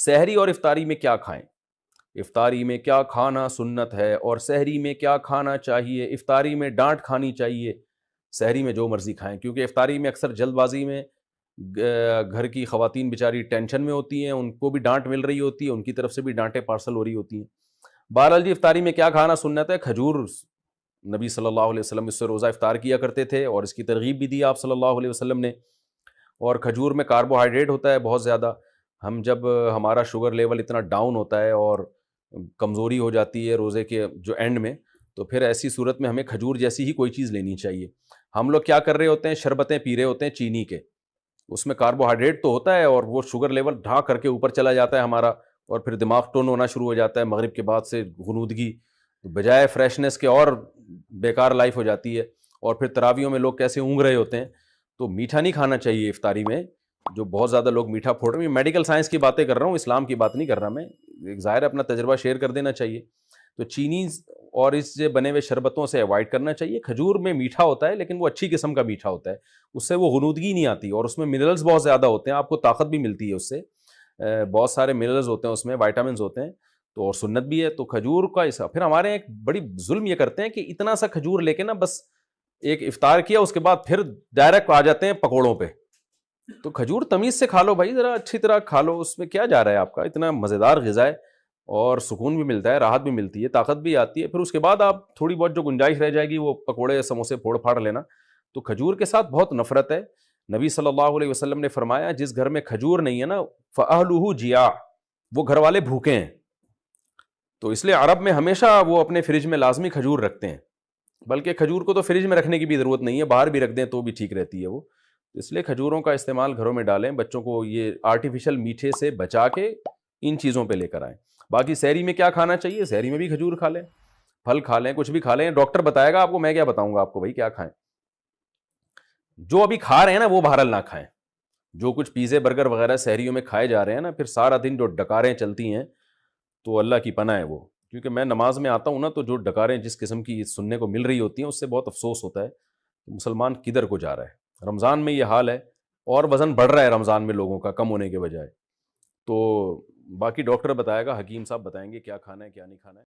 سحری اور افطاری میں کیا کھائیں؟ افطاری میں کیا کھانا سنت ہے اور سحری میں کیا کھانا چاہیے؟ افطاری میں ڈانٹ کھانی چاہیے، سحری میں جو مرضی کھائیں، کیونکہ افطاری میں اکثر جلد بازی میں گھر کی خواتین بیچاری ٹینشن میں ہوتی ہیں، ان کو بھی ڈانٹ مل رہی ہوتی ہے، ان کی طرف سے بھی ڈانٹیں پارسل ہو رہی ہوتی ہیں۔ بہرحال جی افطاری میں کیا کھانا سنت ہے؟ کھجور، نبی صلی اللہ علیہ وسلم اس سے روزہ افطار کیا کرتے تھے اور اس کی ترغیب بھی دی آپ صلی اللہ علیہ وسلم نے۔ اور کھجور میں کاربوہائیڈریٹ ہوتا ہے بہت زیادہ، ہم جب ہمارا شوگر لیول اتنا ڈاؤن ہوتا ہے اور کمزوری ہو جاتی ہے روزے کے جو اینڈ میں، تو پھر ایسی صورت میں ہمیں کھجور جیسی ہی کوئی چیز لینی چاہیے۔ ہم لوگ کیا کر رہے ہوتے ہیں، شربتیں پی رہے ہوتے ہیں چینی کے، اس میں کاربوہائیڈریٹ تو ہوتا ہے اور وہ شوگر لیول ڈھا کر کے اوپر چلا جاتا ہے ہمارا، اور پھر دماغ ٹون ہونا شروع ہو جاتا ہے، مغرب کے بعد سے غنودگی بجائے فریشنس کے اور بیکار لائف ہو جاتی ہے، اور پھر تراویوں میں لوگ کیسے اونگ رہے ہوتے ہیں۔ تو میٹھا نہیں کھانا چاہیے افطاری میں، جو بہت زیادہ لوگ میٹھا پھوڑ رہے ہیں، میڈیکل سائنس کی باتیں کر رہا ہوں، اسلام کی بات نہیں کر رہا میں، ایک ظاہر اپنا تجربہ شیئر کر دینا چاہیے۔ تو چینی اور اس سے بنے ہوئے شربتوں سے اوائڈ کرنا چاہیے۔ کھجور میں میٹھا ہوتا ہے لیکن وہ اچھی قسم کا میٹھا ہوتا ہے، اس سے وہ غنودگی نہیں آتی، اور اس میں منرلز بہت زیادہ ہوتے ہیں، آپ کو طاقت بھی ملتی ہے اس سے، بہت سارے منرلز ہوتے ہیں اس میں، وائٹامنز ہوتے ہیں، تو اور سنت بھی ہے۔ تو کھجور کا پھر ہمارے ایک بڑی ظلم یہ کرتے ہیں کہ اتنا سا کھجور لے کے نا بس ایک افطار کیا، اس کے بعد پھر ڈائریکٹ آ جاتے ہیں پکوڑوں پہ۔ تو کھجور تمیز سے کھا لو بھائی، ذرا اچھی طرح کھا لو، اس میں کیا جا رہا ہے آپ کا، اتنا مزیدار غذا ہے اور سکون بھی ملتا ہے، راحت بھی ملتی ہے، طاقت بھی آتی ہے۔ پھر اس کے بعد آپ تھوڑی بہت جو گنجائش رہ جائے گی وہ پکوڑے سموسے پھوڑ پھاڑ لینا۔ تو کھجور کے ساتھ بہت نفرت ہے۔ نبی صلی اللہ علیہ وسلم نے فرمایا جس گھر میں کھجور نہیں ہے نا فَأَهْلُهُ جِيَاعٌ، وہ گھر والے بھوکے ہیں۔ تو اس لیے عرب میں ہمیشہ وہ اپنے فریج میں لازمی کھجور رکھتے ہیں، بلکہ کھجور کو تو فریج میں رکھنے کی بھی ضرورت نہیں ہے، باہر بھی رکھ دیں تو بھی ٹھیک رہتی ہے وہ۔ اس لیے کھجوروں کا استعمال گھروں میں ڈالیں، بچوں کو یہ آرٹیفیشل میٹھے سے بچا کے ان چیزوں پہ لے کر آئیں۔ باقی سحری میں کیا کھانا چاہیے؟ سحری میں بھی کھجور کھا لیں، پھل کھا لیں، کچھ بھی کھا لیں، ڈاکٹر بتائے گا آپ کو، میں کیا بتاؤں گا آپ کو بھائی کیا کھائیں۔ جو ابھی کھا رہے ہیں نا وہ بہرحال نہ کھائیں، جو کچھ پیزے برگر وغیرہ سحریوں میں کھائے جا رہے ہیں نا، پھر سارا دن جو ڈکاریں چلتی ہیں تو اللہ کی پناہ ہے وہ، کیونکہ میں نماز میں آتا ہوں نا تو جو ڈکاریں جس قسم کی سننے کو مل رہی ہوتی ہیں اس سے بہت افسوس ہوتا ہے کہ مسلمان کدھر کو جا رہا ہے۔ رمضان میں یہ حال ہے اور وزن بڑھ رہا ہے رمضان میں لوگوں کا کم ہونے کے بجائے۔ تو باقی ڈاکٹر بتائے گا، حکیم صاحب بتائیں گے کیا کھانا ہے کیا نہیں کھانا ہے۔